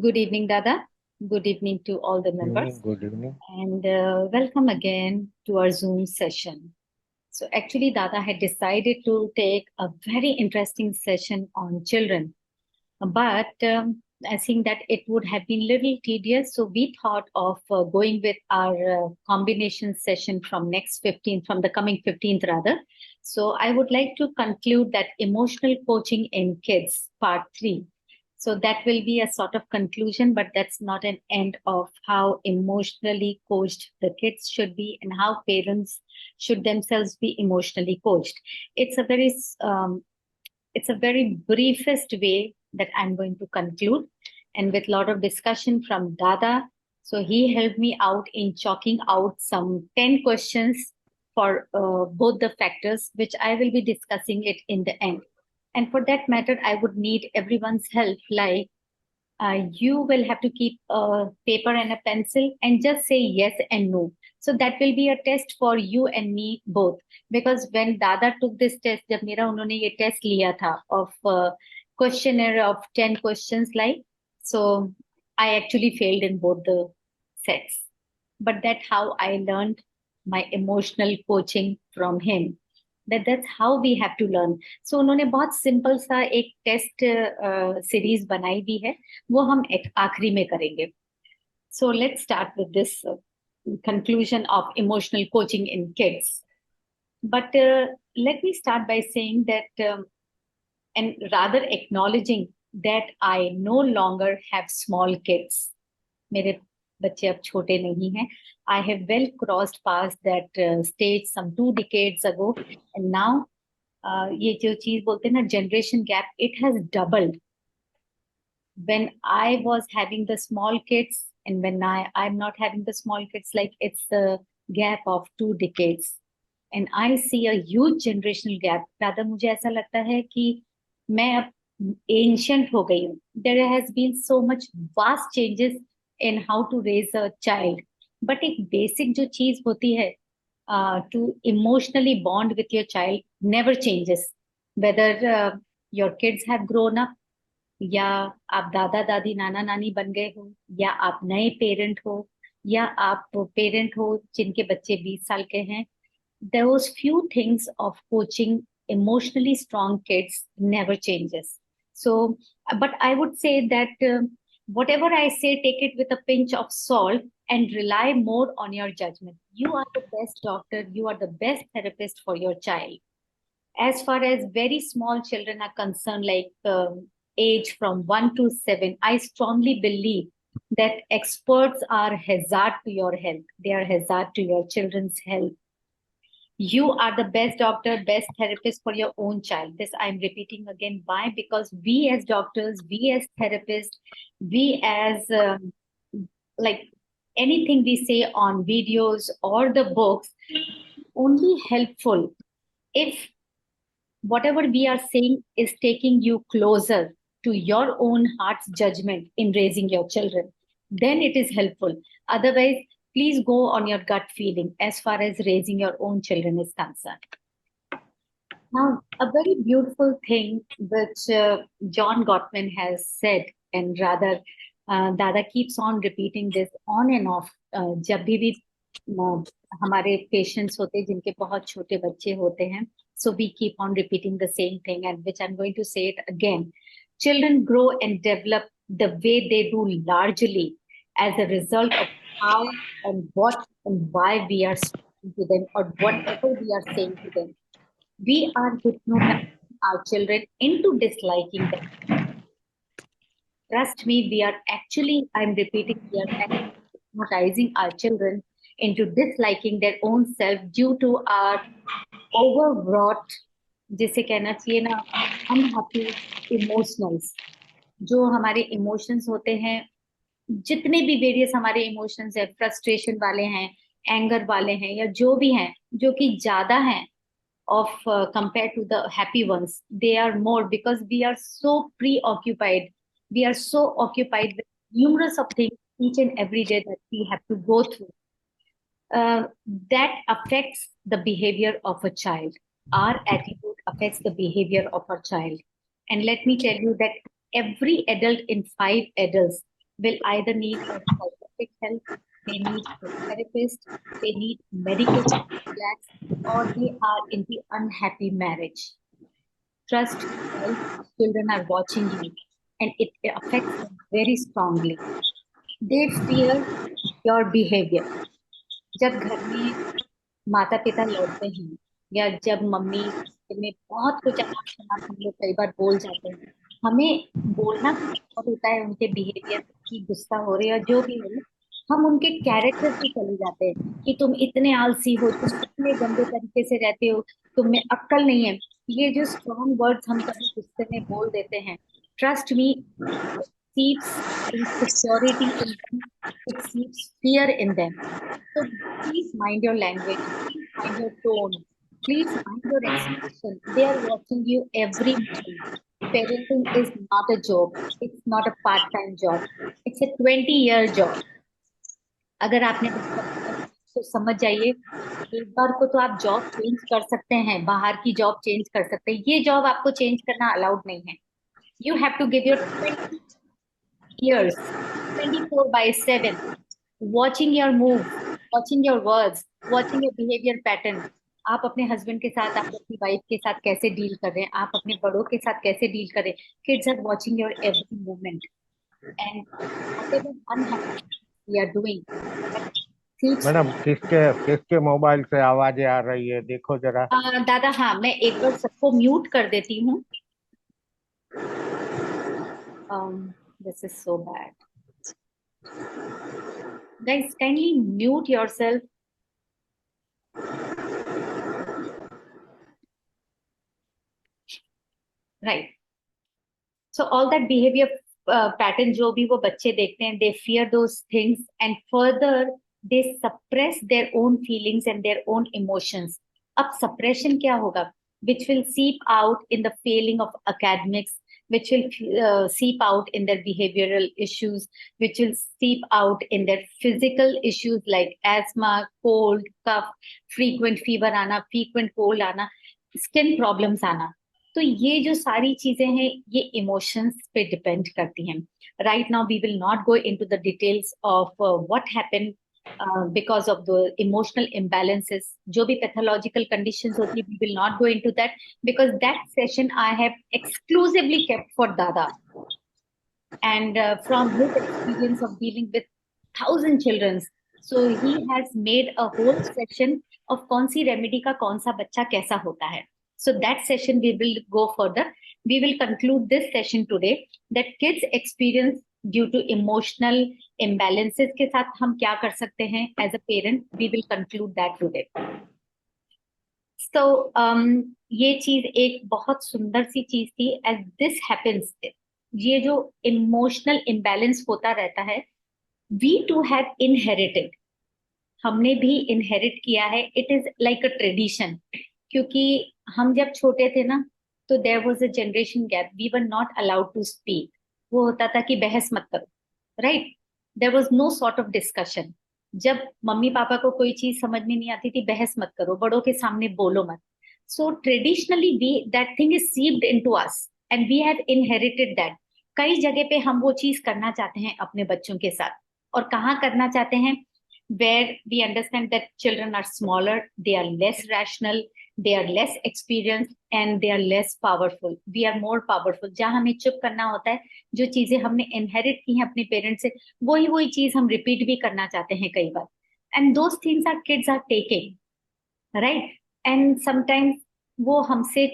Good evening, Dada. Good evening to all the members, Evening, good evening. and welcome again to our Zoom session. So, actually, Dada had decided to take a very interesting session on children, but I think that it would have been little tedious. So, we thought of going with our combination session from next 15th, from the coming 15th, rather. So, I would like to conclude that emotional coaching in kids, part 3. So that will be a sort of conclusion, but that's not an end of how emotionally coached the kids should be and how parents should themselves be emotionally coached. It's a very it's a very briefest way that I'm going to conclude, and with a lot of discussion from Dada. So he helped me out in chalking out some 10 questions for both the factors, which I will be discussing it in the end. And for that matter, I would need everyone's help. Like you will have to keep a paper and a pencil and just say yes and no. So that will be a test for you and me both. Because when Dada took this test, जब मेरा उन्होंने ये test लिया था of questionnaire of 10 questions, like, so I actually failed in both the sets. But that's how I learned my emotional coaching from him. That's how we have to learn. So उन्होंने बहुत simple सा एक test series बनाई भी है, वो हम आखिरी में करेंगे. So let's start with this conclusion of emotional coaching in kids. But let me start by saying that, and rather acknowledging that I no longer have small kids. मेरे बच्चे अब छोटे नहीं हैं. I have well crossed past that stage some 2 decades ago, and now ये जो चीज बोलते हैं ना, generation gap, it has doubled. When I was having the small kids and when I'm not having the small kids, like it's the gap of 2 decades. And I see a huge generational gap. rather मुझे ऐसा लगता है कि मैं अब ancient हो गई हूँ. There has been so much vast changes in how to raise a child. But एक basic जो चीज होती है, to emotionally bond with your child never changes. Whether your kids have grown up, या आप दादा दादी नाना नानी बन गए हो, या आप नए पेरेंट हो, या आप पेरेंट हो जिनके बच्चे 20 साल के हैं, those few things of coaching emotionally strong kids never changes. So but I would say that whatever I say, take it with a pinch of salt and rely more on your judgment. You are the best doctor, you are the best therapist for your child. As far as very small children are concerned, like age from 1 to 7, I strongly believe that experts are hazard to your health. They are hazard to your children's health. You are the best doctor, best therapist for your own child. This I'm repeating again. Why? Because we as doctors, we as therapists, we as like anything we say on videos or the books, only helpful if whatever we are saying is taking you closer to your own heart's judgment in raising your children, then it is helpful. Otherwise, please go on your gut feeling as far as raising your own children is concerned. Now, a very beautiful thing which John Gottman has said, and rather, Dada keeps on repeating this on and off. जब भी हमारे patients होते हैं जिनके बहुत छोटे बच्चे होते हैं, so we keep on repeating the same thing, and which I'm going to say it again. Children grow and develop the way they do largely as a result of how and what and why we are speaking to them, or whatever we are saying to them. We are hypnotizing our children into disliking them. Trust me, we are actually, I'm repeating, we are actually hypnotizing our children into disliking their own self due to our overwrought, जिसे कहना चाहिए ना, unhappy emotionals. जो हमारे emotions होते हैं, जितने भी वेरियस हमारे इमोशंस है, फ्रस्ट्रेशन वाले हैं, एंगर वाले हैं, या जो भी हैं, जो कि ज्यादा हैं of compared to the happy ones, they are more because we are so preoccupied, we are so occupied with numerous of things each and every day that we have to go through, uh, that affects the behavior of a child. Our attitude affects the behavior of our child. And let me tell you that every adult in 5 adults, will either need a psychiatric help, they need a therapist, they need medication to relax, or they are in the unhappy marriage. Trust me, guys, children are watching you and it affects them very strongly. They fear your behavior. जब घर में माता पिता लड़ते हैं या जब mummy में बहुत कुछ अनाप शनाप हम लोग कई बार बोल जाते हैं, हमें बोलना तो बहुत होता है उनके बिहेवियर की, गुस्सा हो रही है और जो भी हो, हम उनके कैरेक्टर पे चले जाते हैं कि तुम इतने आलसी हो, तुम इतने गंदे तरीके से रहते हो, तुम में अक्ल नहीं है। ये जो स्ट्रॉन्ग वर्ड्स हम कभी गुस्से में बोल देते हैं, trust me, seeps insecurity in them, it seeps fear in them. So please mind your language, please mind your tone, please mind your expression. They are watching you every moment. Parenting is not a job, it's not a part-time job, it's a 20-year job. अगर आपने तो समझ जाइए, एक बार को तो आप job change कर सकते हैं, बाहर की जॉब चेंज कर सकते हैं, ये जॉब आपको चेंज करना अलाउड नहीं है. You have to give your 20 years, 24 by 7, watching your moves, watching your words, watching your behavior pattern. आप अपने हस्बैंड के साथ, आप अपनी वाइफ के साथ कैसे डील कर रहे हैं, आप अपने बड़ों के साथ कैसे डील कर रहे हैं. Kids are watching your every movement and whatever unhappy we are doing, that teach. Madam, किसके किसके मोबाइल से आवाजें आ रही है, देखो जरा. दादा, हाँ, मैं एक बार सबको म्यूट कर देती हूँ. This is so bad. Guys, kindly mute yourself. Right. So all that behavior pattern जो भी वो बच्चे देखते हैं, they fear those things and further they suppress their own feelings and their own emotions. अब suppression क्या होगा? Which will seep out in the failing of academics, which will seep out in their behavioral issues, which will seep out in their physical issues like asthma, cold, cough, frequent fever आना, frequent cold आना, skin problems आना. तो ये जो सारी चीजें हैं, ये इमोशंस पे डिपेंड करती हैं. Right now we will not go into the details of what happened because of the emotional imbalances. जो भी पैथोलॉजिकल कंडीशंस होती है, we will not go into that because that session I have exclusively kept for दादा. And from his experience of dealing with 1,000 children, so he has made a whole session of कौन सी remedy का कौन सा बच्चा कैसा होता है. So that session we will go further. We will conclude this session today that kids experience due to emotional imbalances के साथ हम क्या कर सकते हैं as a parent. We will conclude that today. So ये चीज एक बहुत सुंदर सी चीज थी. As this happens, ये जो इमोशनल इम्बैलेंस होता रहता है, we too have inherited. हमने भी इनहेरिट किया है. It is like a tradition. क्योंकि हम जब छोटे थे ना, तो there was a generation gap. We were not allowed to speak. वो होता था कि बहस मत करो, right. There was no sort of discussion. जब मम्मी पापा को कोई चीज समझ में नहीं आती थी, बहस मत करो, बड़ों के सामने बोलो मत. So traditionally we that thing is seeped into us and we have inherited that. कई जगह पे हम वो चीज करना चाहते हैं अपने बच्चों के साथ. और कहाँ करना चाहते हैं? where we understand that children are smaller, they are less rational, they are less experienced and they are less powerful. We are more powerful. जहाँ हमें चुप करना होता है, जो चीजें हमने इनहेरिट की हैं अपने पेरेंट्स से, वही वही चीज हम रिपीट भी करना चाहते हैं कई बार. And those things are kids are taking, right. And sometimes वो हमसे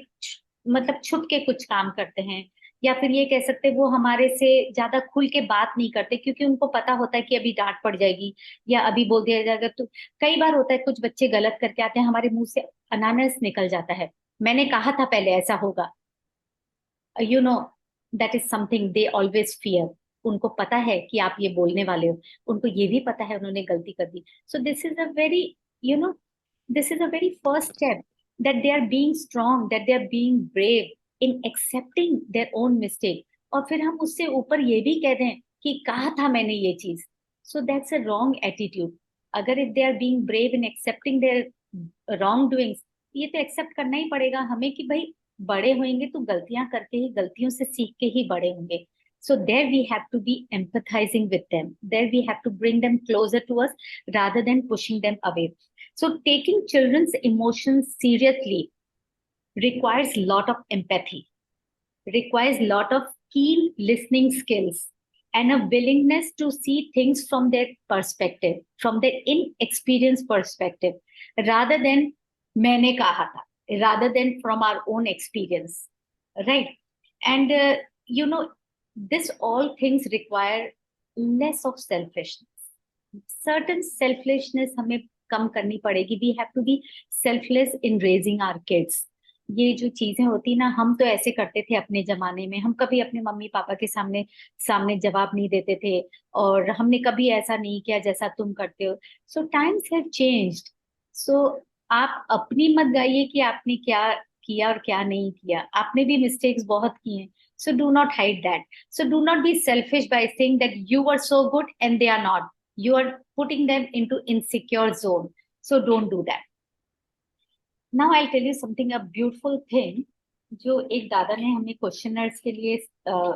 मतलब छुप के कुछ काम करते हैं, या फिर ये कह सकते हैं वो हमारे से ज्यादा खुल के बात नहीं करते क्योंकि उनको पता होता है कि अभी डांट पड़ जाएगी या अभी बोल दिया जाएगा. तो कई बार होता है कुछ बच्चे गलत करके आते हैं, हमारे मुंह से अनानास निकल जाता है, मैंने कहा था पहले ऐसा होगा. You know, that is something they always fear. उनको पता है कि आप ये बोलने वाले हो, उनको ये भी पता है उन्होंने गलती कर दी. So this is a very, you know, this is a very first step that they are being strong, that they are being brave in accepting their own mistake. और फिर हम उससे ऊपर ये भी कह दें कि कहा था मैंने ये चीज. So that's a wrong attitude. अगर if they are being brave in accepting their wrongdoings, ये तो एक्सेप्ट करना ही पड़ेगा हमें कि भाई बड़े होंगे तो गलतियां करके ही, गलतियों से सीख के ही बड़े होंगे. So there we have to be empathizing with them. There we have to bring them closer to us rather than pushing them away. So taking children's emotions seriously requires a lot of empathy, requires a lot of keen listening skills, and a willingness to see things from their perspective, from their inexperienced perspective, rather than मैंने कहा था, rather than from our own experience, right? And this all things require less of selfishness. Certain selfishness हमें कम करनी पड़ेगी. We have to be selfless in raising our kids. ये जो चीजें होती ना, हम तो ऐसे करते थे अपने जमाने में. हम कभी अपने मम्मी पापा के सामने सामने जवाब नहीं देते थे, और हमने कभी ऐसा नहीं किया जैसा तुम करते हो. सो टाइम्स हैव चेंज्ड. सो आप अपनी मत गाइए कि आपने क्या किया और क्या नहीं किया. आपने भी मिस्टेक्स बहुत किए हैं. So do not hide that. So do not be selfish by saying that you were so good and they are not. You are putting them into insecure zone. So don't do that. Now I'll tell you something, a beautiful thing. जो एक दादा ने हमें questioners के लिए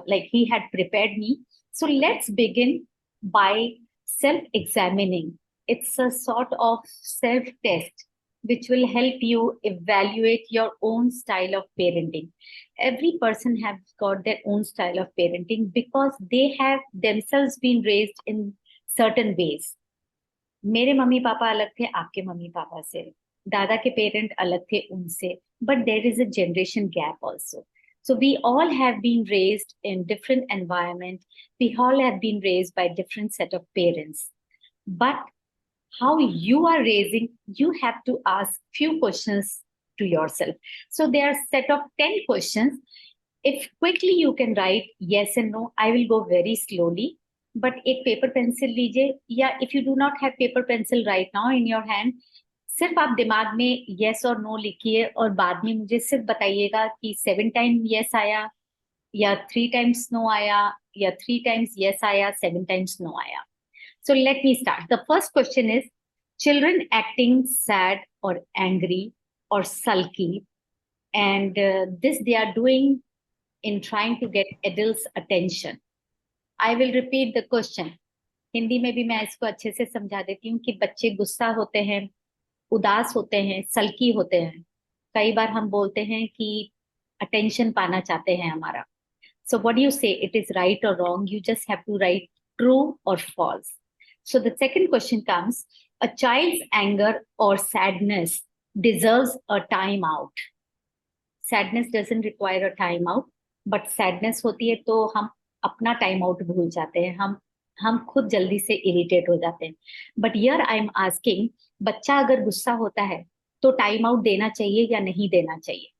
like he had prepared me. So let's begin by self-examining. It's a sort of self-test which will help you evaluate your own style of parenting. Every person has got their own style of parenting because they have themselves been raised in certain ways. मेरे mummy papa अलग थे आपके mummy papa से, दादा के parent अलग थे उनसे, but there is a generation gap also. So we all have been raised in different environment. We all have been raised by different set of parents. But how you are raising, you have to ask few questions to yourself. So there are set of 10 questions. If quickly you can write yes and no, I will go very slowly. But एक paper pencil लीजिए, या if you do not have paper pencil right now in your hand, सिर्फ आप दिमाग में yes और no लिखिए, और बाद में मुझे सिर्फ बताइएगा कि 7 times yes आया, या 3 times no आया, या 3 times yes आया, 7 times no आया. So let me start. The first question is, children acting sad or angry or sulky, and this they are doing in trying to get adults' attention. I will repeat the question. Hindi में भी मैं इसको अच्छे से समझा देती हूँ कि बच्चे गुस्सा होते हैं, उदास होते हैं, सल्की होते हैं. कई बार हम बोलते हैं कि अटेंशन पाना चाहते हैं हमारा. So what do you say? It is right or wrong? You just have to write true or false. So the second question comes, a child's anger or sadness deserves a time out. Sadness doesn't require a time out, but sadness होती है तो हम अपना time out भूल जाते हैं, हम खुद जल्दी से इरिटेट हो जाते हैं. But here I am asking, बच्चा अगर गुस्सा होता है तो टाइम आउट देना चाहिए या नहीं देना चाहिए,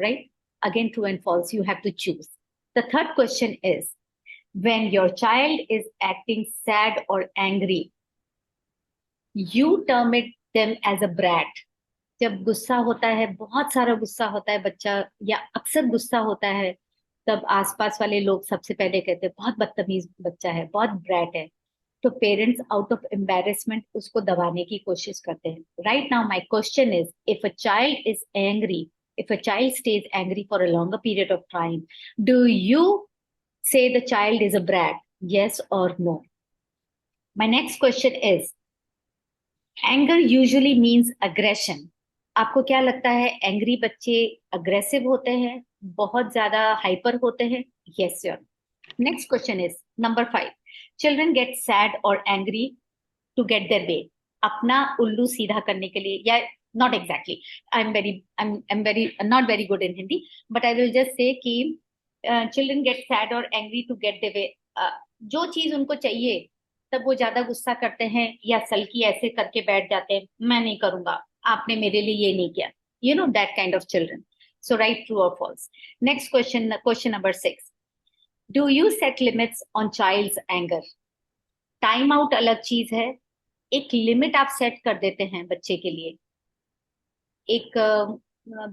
right? Again true and false, you have to choose. The third question is, when your child is acting sad or angry, you term it them as a brat. जब गुस्सा होता है, बहुत सारा गुस्सा होता है बच्चा, या अक्सर गुस्सा होता है, तब आसपास वाले लोग सबसे पहले कहते हैं बहुत बदतमीज बच्चा है, बहुत ब्रैट है. तो पेरेंट्स आउट ऑफ एम्बेरसमेंट उसको दबाने की कोशिश करते हैं. Right now my question is, if a child is angry, if a child stays angry for a longer period of time, do you say the child is a brat? Yes or no? My next question is, anger usually means aggression. आपको क्या लगता है, angry बच्चे aggressive होते हैं, बहुत ज्यादा hyper होते हैं? Yes or no? Next question is number 5. Children get sad or angry to get their way. अपना उल्लू सीधा करने के लिए, या not exactly. I'm not very good in Hindi, but I will just say कि children get sad or angry to get their way. जो चीज उनको चाहिए तब वो ज्यादा गुस्सा करते हैं, या सल्की ऐसे करके बैठ जाते हैं, मैं नहीं करूंगा, आपने मेरे लिए ये नहीं किया. You know that kind of children. So write true or false. Next question, question number 6. Do you set limits on child's anger? Time out अलग चीज है, एक लिमिट आप सेट कर देते हैं बच्चे के लिए. एक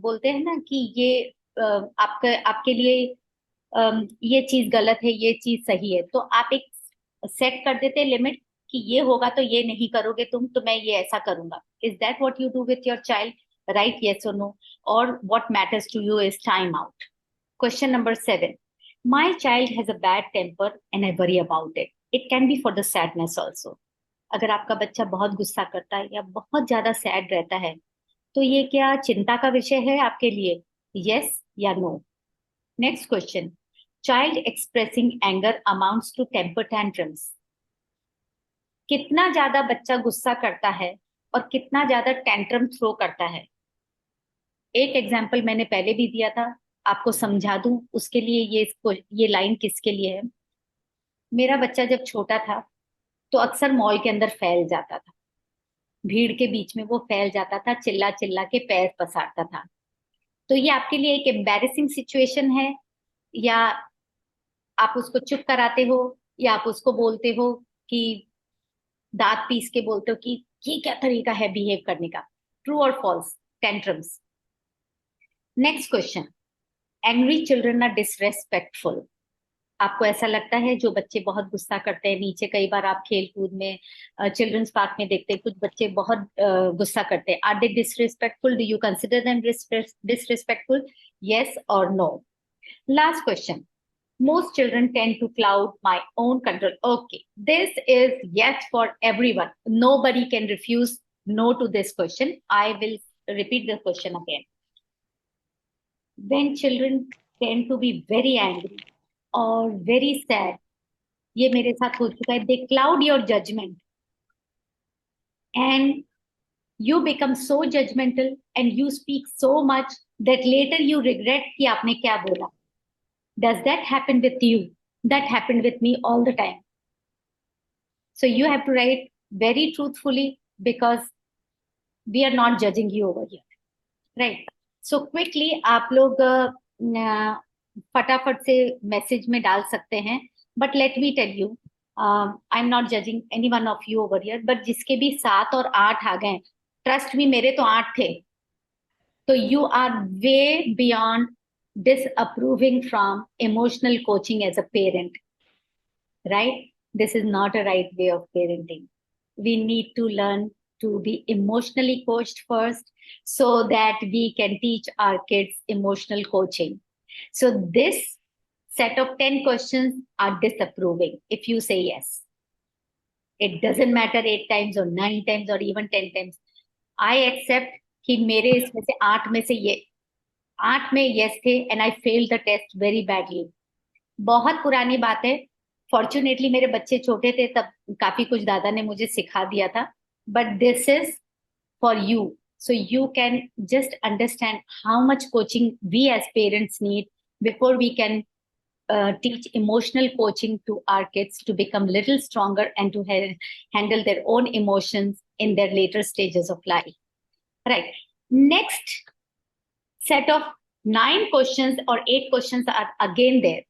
बोलते हैं ना कि ये आपके लिए ये चीज गलत है, ये चीज सही है, तो आप एक सेट कर देते हैं लिमिट कि ये होगा तो ये नहीं करोगे तुम, तो मैं ये ऐसा करूंगा. Is that what you do with your child? Right yes or no, or what matters to you is time out. Question number 7. My child has a bad temper and I worry about it. It can be for the sadness also. अगर आपका बच्चा बहुत गुस्सा करता है या बहुत ज्यादा सैड रहता है, तो ये क्या चिंता का विषय है आपके लिए? यस या no? Next question, child expressing anger amounts to temper tantrums. कितना ज्यादा बच्चा गुस्सा करता है और कितना ज्यादा टेंट्रम थ्रो करता है? एक एग्जाम्पल मैंने पहले भी दिया था, आपको समझा दूं उसके लिए। ये लाइन किसके लिए है? मेरा बच्चा जब छोटा था तो अक्सर मॉल के अंदर फैल जाता था, भीड़ के बीच में वो फैल जाता था, चिल्ला चिल्ला के पैर पसारता था। तो ये आपके लिए एक एम्बैरेसिंग सिचुएशन है, या आप उसको चुप कराते हो, या आप उसको बोलते हो कि दांत पीस के बोलते हो कि ये क्या तरीका है बिहेव करने का? ट्रू और false? Tantrums. Next question, angry children are disrespectful. आपको ऐसा लगता है जो बच्चे बहुत गुस्सा करते हैं, नीचे कई बार आप खेल कूद में चिल्ड्रंस पार्क में देखते हैं कुछ बच्चे बहुत गुस्सा करते हैं, are they disrespectful? Do you consider them disrespectful? Yes और no? Last question, most children tend to cloud my own control. Okay, this is yes for everyone. Nobody can refuse no to this question. I will repeat the question again. When children tend to be very angry or very sad, ये मेरे साथ हो चुका है, they cloud your judgment and you become so judgmental and you speak so much that later you regret कि आपने क्या बोला. Does that happen with you? That happened with me all the time. So you have to write very truthfully because we are not judging you over here, right? So quickly आप लोग फटाफट से message में डाल सकते हैं, but let me tell you, I am not judging any one of you over here, but जिसके भी 7 और 8 आ गए, ट्रस्ट मी, मेरे तो 8 थे, तो you are way beyond disapproving from emotional coaching as a parent, right? This is not a right way of parenting. We need to learn to be emotionally coached first so that we can teach our kids emotional coaching. So this set of 10 questions are disapproving. If you say yes, it doesn't matter 8 times or 9 times or even 10 times. I accept कि मेरे इसमें से 8 में से ये 8 में yes थे and I failed the test very badly. बहुत पुरानी बात है, फॉर्चुनेटली मेरे बच्चे छोटे थे तब काफी कुछ दादा ने मुझे सिखा दिया था, but this is for you, so you can just understand how much coaching we as parents need before we can teach emotional coaching to our kids to become little stronger and to handle their own emotions in their later stages of life. Right. Next set of 9 questions or 8 questions are again there.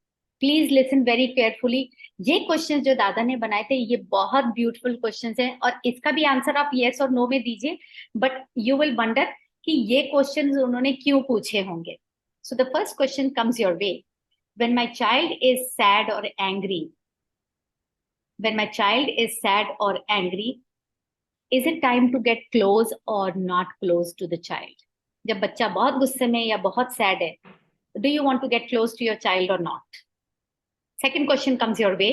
Please listen very carefully. ये question जो दादा ने बनाए थे ये बहुत beautiful questions हैं और इसका भी आंसर आप यस और नो में दीजिए, बट यू विल वंडर कि ये क्वेश्चंस उन्होंने क्यों पूछे होंगे. So the first question comes your way, when my child is sad और angry, when my child is sad और angry, is it time to get close और not close to the child? जब बच्चा बहुत गुस्से में या बहुत सैड है, do you want to get close to your child और not? Second question comes your way.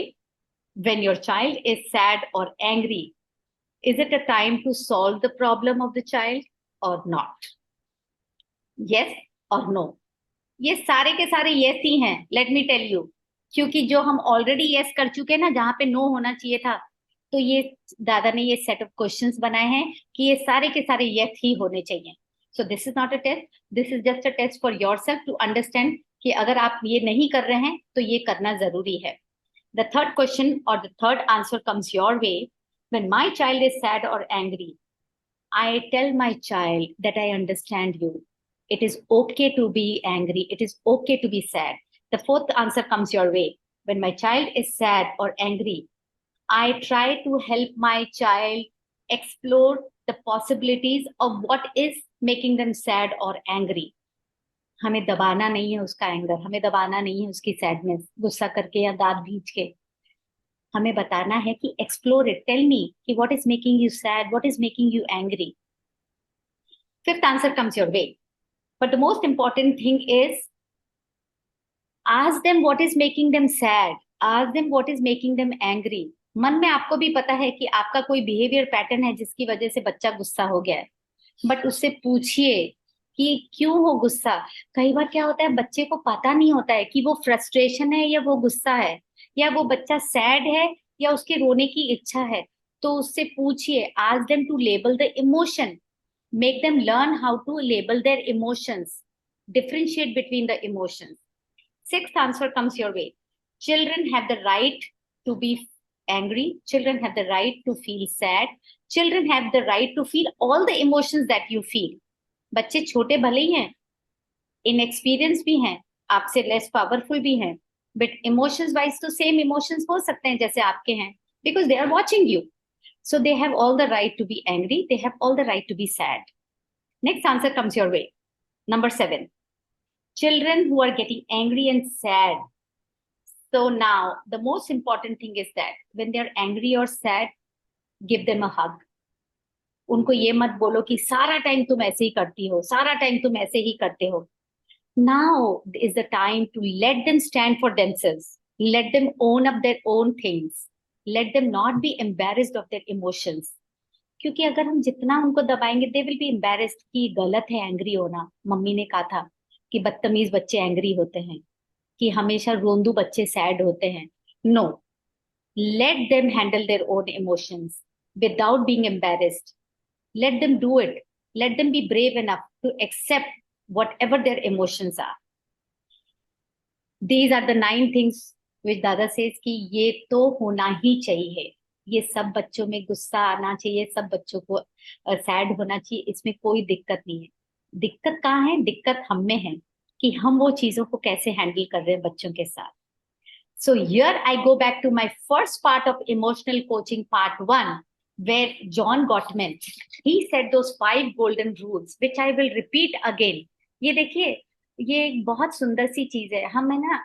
When your child is sad or angry, is it a time to solve the problem of the child or not? Yes or no? ये सारे के सारे yes ही हैं, let me tell you. क्योंकि जो हम already yes कर चुके हैं ना, जहां पे no होना चाहिए था, तो ये दादा ने ये सेट ऑफ क्वेश्चंस बनाए हैं कि ये सारे के सारे yes ही होने चाहिए. So this is not a test, this is just a test for yourself to understand कि अगर आप ये नहीं कर रहे हैं तो ये करना जरूरी है. The third question or the third answer comes your way. When my child is sad or angry, I tell my child that I understand you. It is okay to be angry. It is okay to be sad. The fourth answer comes your way. When my child is sad or angry, I try to help my child explore the possibilities of what is making them sad or angry. हमें दबाना नहीं है उसका anger, हमें दबाना नहीं है उसकी सैडनेस, गुस्सा करके या दांत भींच के. हमें बताना है कि एक्सप्लोर इट, टेल मी कि what is making you sad, what is making you angry. Fifth answer comes your way, but the most important thing is Ask them what is making them sad. Ask them what is making them angry. मन में आपको भी पता है कि आपका कोई behaviour pattern है जिसकी वजह से बच्चा गुस्सा हो गया है, बट उससे पूछिए कि क्यों हो गुस्सा। कई बार क्या होता है, बच्चे को पता नहीं होता है कि वो फ्रस्ट्रेशन है या वो गुस्सा है, या वो बच्चा सैड है या उसके रोने की इच्छा है। तो उससे पूछिए, ask them to label the emotion, make them learn how to label their emotions, differentiate between the emotions. Sixth answer comes your way. Children have the right to be angry. Children have the right to feel sad. Children have the right to feel all the emotions that you feel. बच्चे छोटे भले ही हैं, inexperience भी हैं, आपसे less powerful भी हैं, but emotions wise तो सेम इमोशंस हो सकते हैं जैसे आपके हैं, because they are watching you. So they have all the right to be angry. They have all the right to be sad. Next answer comes your way. Number 7. Children who are getting angry and sad. So now the most important thing is that when they are angry or sad, give them a hug. उनको ये मत बोलो कि सारा time तुम ऐसे ही करती हो, सारा टाइम तुम ऐसे ही करते हो. Now is the time to let them stand for themselves. Let them own up their own things. Let them not be embarrassed of their emotions. क्योंकि अगर हम जितना उनको दबाएंगे, दे विल बी एम्बेरेस्ड कि गलत है एंग्री होना. मम्मी ने कहा था कि बदतमीज बच्चे एंग्री होते हैं, कि हमेशा रोंदू बच्चे सैड होते हैं. No, let them handle their own emotions without being embarrassed. Let them do it. Let them be brave enough to accept whatever their emotions are. These are the 9 things which Dada says कि ये तो होना ही चाहिए. ये सब बच्चों में गुस्सा आना चाहिए, सब बच्चों को सैड होना चाहिए, इसमें कोई दिक्कत नहीं है. दिक्कत कहाँ है? दिक्कत हम में है कि हम वो चीजों को कैसे हैंडल कर रहे हैं बच्चों के साथ. So here I go back to my first part of emotional coaching, part 1, where John Gottman, he said those 5 golden rules, which I will repeat again. ये देखिए, ये एक बहुत सुंदर सी चीज है. हम है ना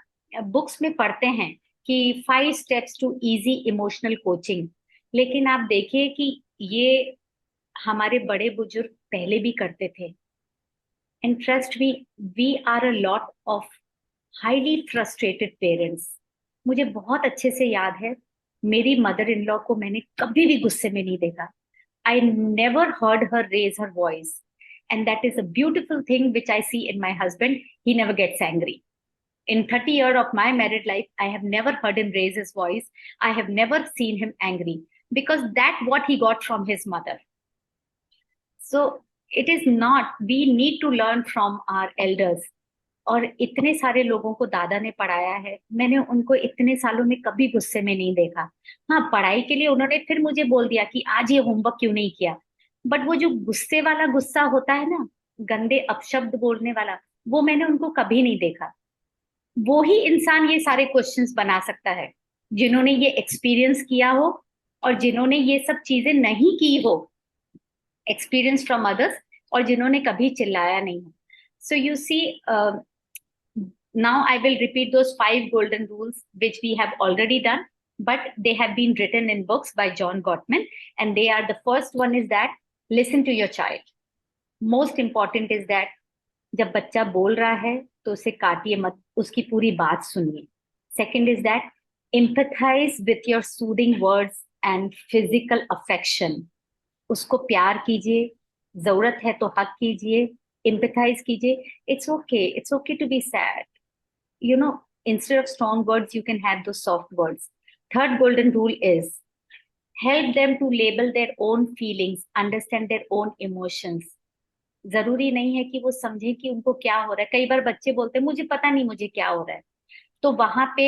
बुक्स में पढ़ते हैं कि 5 steps to easy emotional coaching, लेकिन आप देखिए कि ये हमारे बड़े बुजुर्ग पहले भी करते थे. And trust me, we are a lot of highly frustrated parents. मुझे बहुत अच्छे से याद है, मेरी मदर इन लॉ को मैंने कभी भी गुस्से में नहीं देखा. I never heard her raise her voice. And that is a beautiful thing which I see in my husband. He never gets angry. In 30 years of my married life, I have never heard him raise his voice. I have never seen him angry, because that's what he got from his mother. So it is not, we need to learn from our elders. और इतने सारे लोगों को दादा ने पढ़ाया है, मैंने उनको इतने सालों में कभी गुस्से में नहीं देखा. हाँ, पढ़ाई के लिए उन्होंने फिर मुझे बोल दिया कि आज ये होमवर्क क्यों नहीं किया, बट वो जो गुस्से वाला गुस्सा होता है ना, गंदे अपशब्द बोलने वाला, वो मैंने उनको कभी नहीं देखा. वो ही इंसान ये सारे क्वेश्चंस बना सकता है जिन्होंने ये एक्सपीरियंस किया हो और जिन्होंने ये सब चीजें नहीं की हो, एक्सपीरियंस फ्रॉम अदर्स, और जिन्होंने कभी चिल्लाया नहीं हो. So you see, now I will repeat those 5 golden rules which we have already done, but they have been written in books by John Gottman, and they are, the first one is that listen to your child. Most important is that जब बच्चा बोल रहा है तो उसे काटिए मत, उसकी पूरी बात सुनिए. Second is that empathize with your soothing words and physical affection. उसको प्यार कीजिए, जरूरत है तो हक कीजिए, empathize कीजिए. It's okay to be sad. You know, instead of strong words, you can have those soft words. Third golden rule is help them to label their own feelings, understand their own emotions. जरूरी नहीं है कि वो समझे कि उनको क्या हो रहा है. कई बार बच्चे बोलते हैं मुझे पता नहीं मुझे क्या हो रहा है, तो वहां पे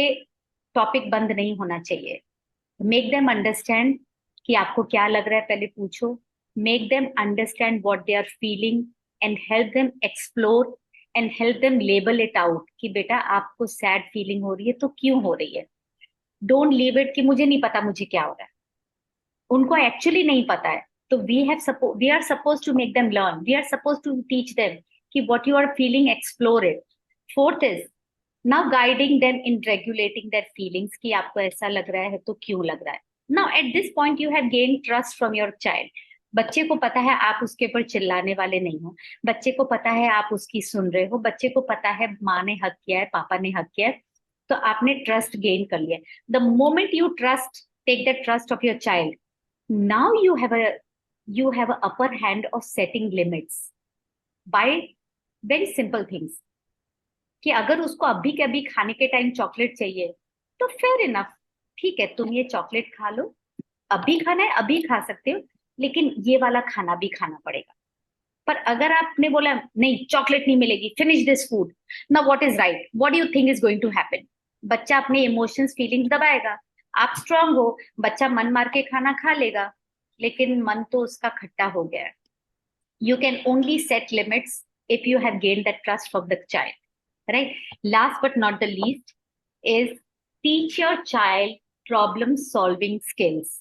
टॉपिक बंद नहीं होना चाहिए. मेक देम अंडरस्टैंड कि आपको क्या लग रहा है, पहले पूछो. Make them understand what they are feeling and help them explore and help them label it out कि बेटा आपको सैड फीलिंग हो रही है तो क्यों हो रही है. डोंट लीव इट कि मुझे नहीं पता मुझे क्या हो रहा है. उनको एक्चुअली नहीं पता है, तो we are supposed to make them learn. We are supposed to teach them कि what you are feeling, explore it. Fourth is now guiding them in regulating their feelings कि आपको ऐसा लग रहा है तो क्यों लग रहा है. Now at this point you have gained trust from your child. बच्चे को पता है आप उसके ऊपर चिल्लाने वाले नहीं हो, बच्चे को पता है आप उसकी सुन रहे हो, बच्चे को पता है माँ ने हक किया है, पापा ने हक किया है, तो आपने ट्रस्ट गेन कर लिया। The moment you trust take the trust of your child, now you have a upper hand of setting limits by very simple things। कि अगर उसको अभी के अभी खाने के टाइम चॉकलेट चाहिए तो फेयर इनफ, ठीक है तुम ये चॉकलेट खा लो, अभी खाना है अभी खा सकते हो, लेकिन ये वाला खाना भी खाना पड़ेगा। पर अगर आपने बोला नहीं चॉकलेट नहीं मिलेगी, फिनिश दिस फूड, ना what is right, what do you think is going to happen? बच्चा अपने इमोशंस फीलिंग्स दबाएगा। आप स्ट्रांग हो, बच्चा मन मार के खाना खा लेगा, लेकिन मन तो उसका खट्टा हो गया है। You can only set limits if you have gained the trust of the child, right? Last but not the least is teach your child problem solving skills।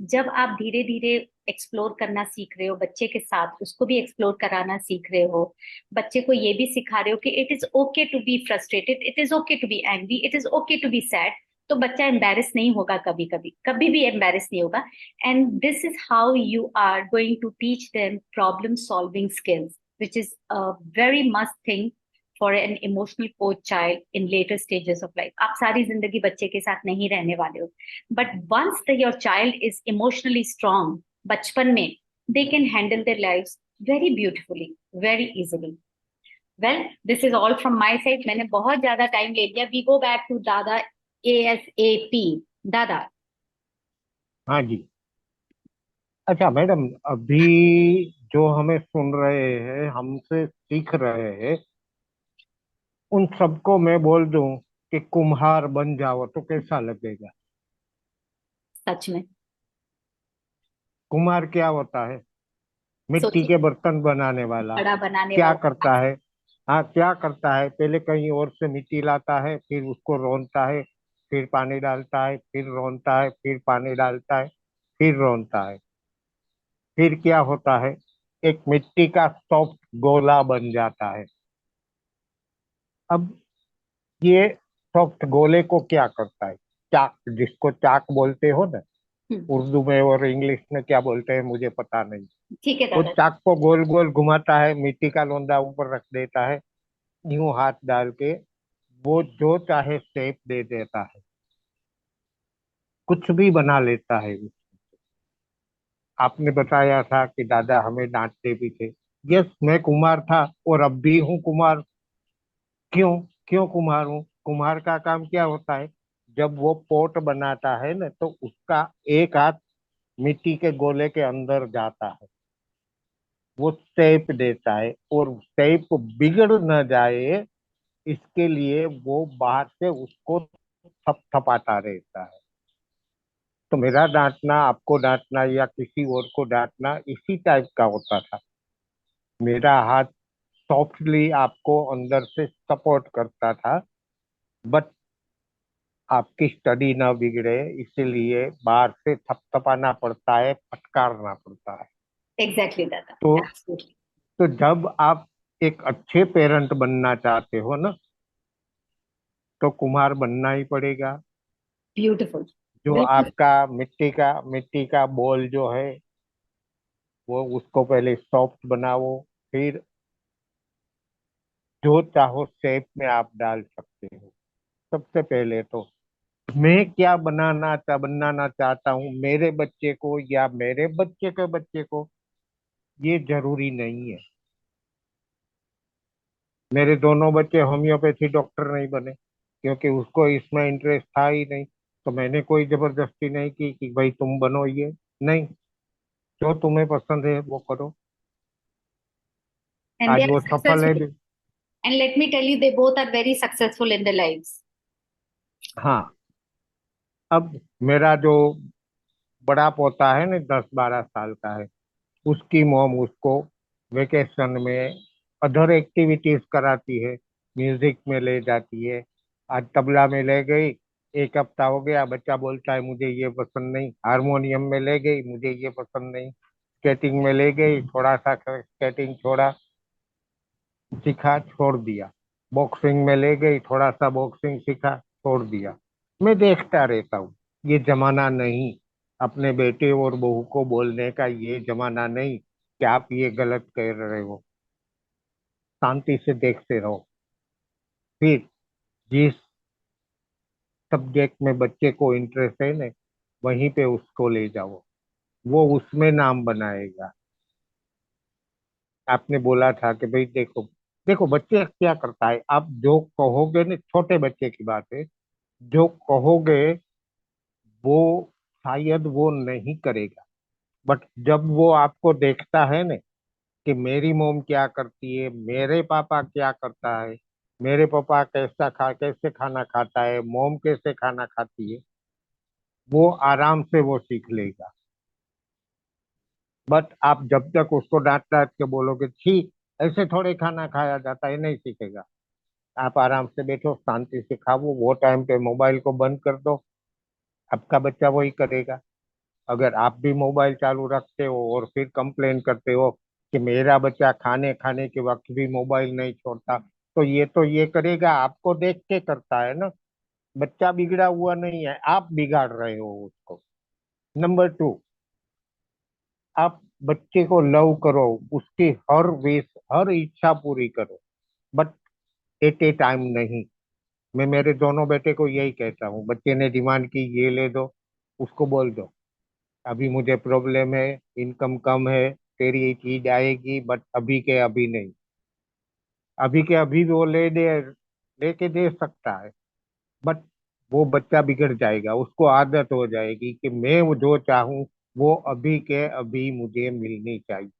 जब आप धीरे धीरे एक्सप्लोर करना सीख रहे हो बच्चे के साथ, उसको भी एक्सप्लोर कराना सीख रहे हो, बच्चे को ये भी सिखा रहे हो कि it is okay to be frustrated, it is okay to be angry, it is okay to be sad, तो बच्चा एम्बेरस नहीं होगा, कभी भी एम्बेरस नहीं होगा। And this is how you are going to teach them problem solving skills, which is a very must thing for an emotional coach child in later stages of life. आप सारी जिंदगी बच्चे के साथ नहीं रहने वाले हो, but once your child is emotionally strong बचपन में, they can handle their lives very beautifully, very easily। well, this is all from my side। मैंने बहुत ज्यादा टाइम ले लिया। we go back to दादा ASAP। दादा। हाँ जी। अच्छा मैडम, अभी जो हमें सुन रहे हैं, हमसे सीख रहे हैं, उन सबको मैं बोल दूं कि कुम्हार बन जाओ तो कैसा लगेगा? सच में कुम्हार क्या होता है? मिट्टी सोचिए, के बर्तन बनाने वाला। बड़ा बनाने क्या वाला। करता है? हाँ, क्या करता है, पहले कहीं और से मिट्टी लाता है, फिर उसको रौनता है, फिर पानी डालता है, फिर रौनता है, फिर पानी डालता है, फिर रौनता है। फिर क्या होता है? एक मिट्टी का सॉफ्ट गोला बन जाता है। अब ये सॉफ्ट गोले को क्या करता है? चाक, जिसको चाक बोलते हो ना, हम्म। उर्दू में और इंग्लिश में क्या बोलते हैं मुझे पता नहीं। ठीक है वो दादा। चाक को गोल गोल घुमाता है, मिट्टी का लोंदा ऊपर रख देता है, यूं हाथ डाल के वो जो चाहे शेप दे देता है, कुछ भी बना लेता है। आपने बताया था कि दादा हमें डांटते भी थे। यस, मैं कुम्हार था और अब भी हूँ कुम्हार। क्यों? क्यों कुम्हार हूँ? कुम्हार का काम क्या होता है? जब वो पोट बनाता है ना, तो उसका एक हाथ मिट्टी के गोले के अंदर जाता है, वो शेप देता है, और शेप बिगड़ न जाए इसके लिए वो बाहर से उसको थपथपाता रहता है। तो मेरा डांटना, आपको डांटना या किसी और को डांटना इसी टाइप का होता था। मेरा हाथ सॉफ्टली आपको अंदर से सपोर्ट करता था, बट आपकी स्टडी ना बिगड़े इसलिए बाहर से थपथपाना पड़ता है, फटकारना पड़ता है। एग्जैक्टली दादा, तो एब्सोल्युटली। तो जब आप एक अच्छे पेरेंट बनना चाहते हो ना, तो कुम्हार बनना ही पड़ेगा। ब्यूटिफुल। जो बिल्कुल। आपका मिट्टी का बॉल जो है, वो उसको पहले सॉफ्ट बनाओ, फिर जो चाहो शेप में आप डाल सकते हो। सबसे पहले तो मैं क्या बनाना चाहता हूँ मेरे बच्चे को या मेरे बच्चे के बच्चे को, ये जरूरी नहीं है। मेरे दोनों बच्चे होम्योपैथी डॉक्टर नहीं बने, क्योंकि उसको इसमें इंटरेस्ट था ही नहीं। तो मैंने कोई जबरदस्ती नहीं की कि भाई तुम बनो ये। नहीं, जो तुम्हें पसंद है वो करो। एंड दे आज आर वो सफल है सक्सेसफुल। भी। And let me tell you, they both are very successful in their lives। हाँ। अब मेरा जो बड़ा पोता है ना, 10-12 साल का है, उसकी मॉम उसको वेकेशन में अदर एक्टिविटीज कराती है। म्यूजिक में ले जाती है, आज तबला में ले गई, एक हफ्ता हो गया, बच्चा बोलता है मुझे ये पसंद नहीं। हारमोनियम में ले गई, मुझे ये पसंद नहीं। स्केटिंग में ले गई, थोड़ा सा स्केटिंग छोड़ा, सीखा, छोड़ दिया। बॉक्सिंग में ले गई, थोड़ा सा बॉक्सिंग सीखा, छोड़ दिया। मैं देखता रहता हूँ। ये जमाना नहीं अपने बेटे और बहू को बोलने का, ये जमाना नहीं कि आप ये गलत कह रहे हो। शांति से देखते रहो। फिर जिस सब्जेक्ट में बच्चे को इंटरेस्ट है ना, वहीं पे उसको ले जाओ, वो उसमें नाम बनाएगा। आपने बोला था कि भाई देखो, देखो बच्चे क्या करता है, आप जो कहोगे ना, छोटे बच्चे की बात है, जो कहोगे वो शायद वो नहीं करेगा, बट जब वो आपको देखता है ना कि मेरी मोम क्या करती है, मेरे पापा क्या करता है, मेरे पापा कैसे खाना खाता है, मोम कैसे खाना खाती है, वो आराम से वो सीख लेगा। बट आप जब तक उसको डांट डांट के बोलोगे छी, ऐसे थोड़े खाना खाया जाता है, नहीं सीखेगा। आप आराम से बैठो, शांति से खाओ, वो टाइम पे मोबाइल को बंद कर दो, आपका बच्चा वही करेगा। अगर आप भी मोबाइल चालू रखते हो और फिर कंप्लेन करते हो कि मेरा बच्चा खाने खाने के वक्त भी मोबाइल नहीं छोड़ता, तो ये करेगा, आपको देख के करता है ना। बच्चा बिगड़ा हुआ नहीं है, आप बिगाड़ रहे हो उसको। नंबर टू, आप बच्चे को लव करो, उसकी हर विश, हर इच्छा पूरी करो, बट एट ए टाइम नहीं। मैं मेरे दोनों बेटे को यही कहता हूँ, बच्चे ने डिमांड की ये ले दो, उसको बोल दो अभी मुझे प्रॉब्लम है, इनकम कम है, तेरी ये चीज आएगी बट अभी के अभी नहीं। अभी के अभी भी वो लेके दे सकता है, बट वो बच्चा बिगड़ जाएगा, उसको आदत हो जाएगी कि मैं वो जो चाहूँ वो अभी के अभी मुझे मिलनी चाहिए।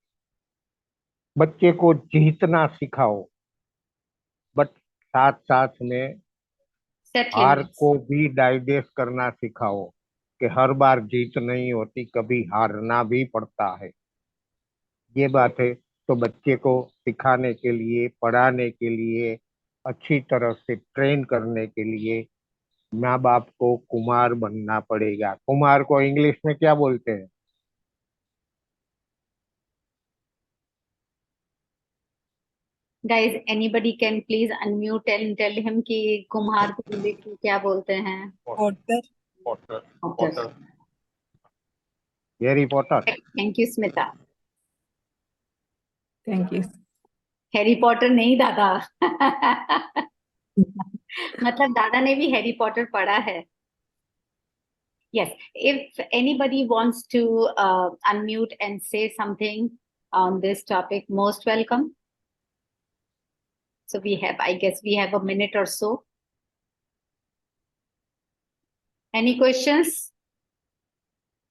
बच्चे को जीतना सिखाओ, बट साथ साथ में हार Settling. को भी डाइजेस्ट करना सिखाओ कि हर बार जीत नहीं होती, कभी हारना भी पड़ता है। ये बात है। तो बच्चे को सिखाने के लिए, पढ़ाने के लिए, अच्छी तरह से ट्रेन करने के लिए माँ बाप को कुमार बनना पड़ेगा। कुमार को इंग्लिश में क्या बोलते हैं? Guys, anybody can please unmute and tell him कि कुम्हार को इंग्लिश में क्या बोलते हैं? Potter. Potter. Okay. Potter. Harry Potter. Thank you, Smita. Thank you. Harry Potter नहीं दादा। मतलब दादा ने भी हैरी पॉटर पढ़ा है। Yes, if anybody wants to unmute and say something on this topic, most welcome. So we have, I guess we have a minute or so. Any questions?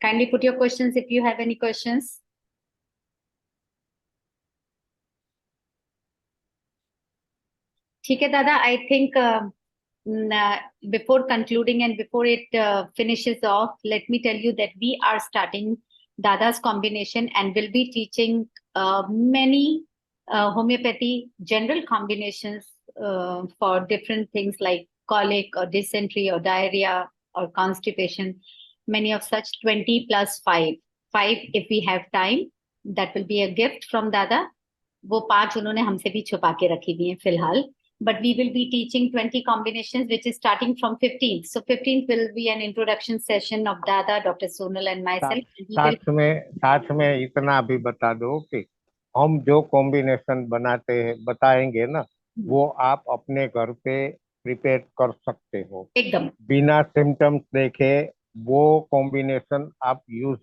Kindly put your questions if you have any questions. ठीक है दादा, I think before concluding and before it finishes off, let me tell you that we are starting Dada's combination and will be teaching many homeopathy general combinations for different things like colic or dysentery or diarrhea or constipation. Many of such 20 plus 5. 5 if we have time. That will be a gift from Dada. वो 5 उन्होंने हमसे भी छुपा के रखी हुई हैं फिलहाल. But we will be teaching 20 combinations, which is starting from 15th. So 15th will be an introduction session of Dada, Dr. Sonal and myself. And we will साथ में इतना भी बता दो कि हम जो कॉम्बिनेशन बनाते हैं, बताएंगे ना, वो आप अपने घर पे प्रिपेयर कर सकते हो एकदम बिना सिम्टम्स देखे। वो कॉम्बिनेशन आप यूज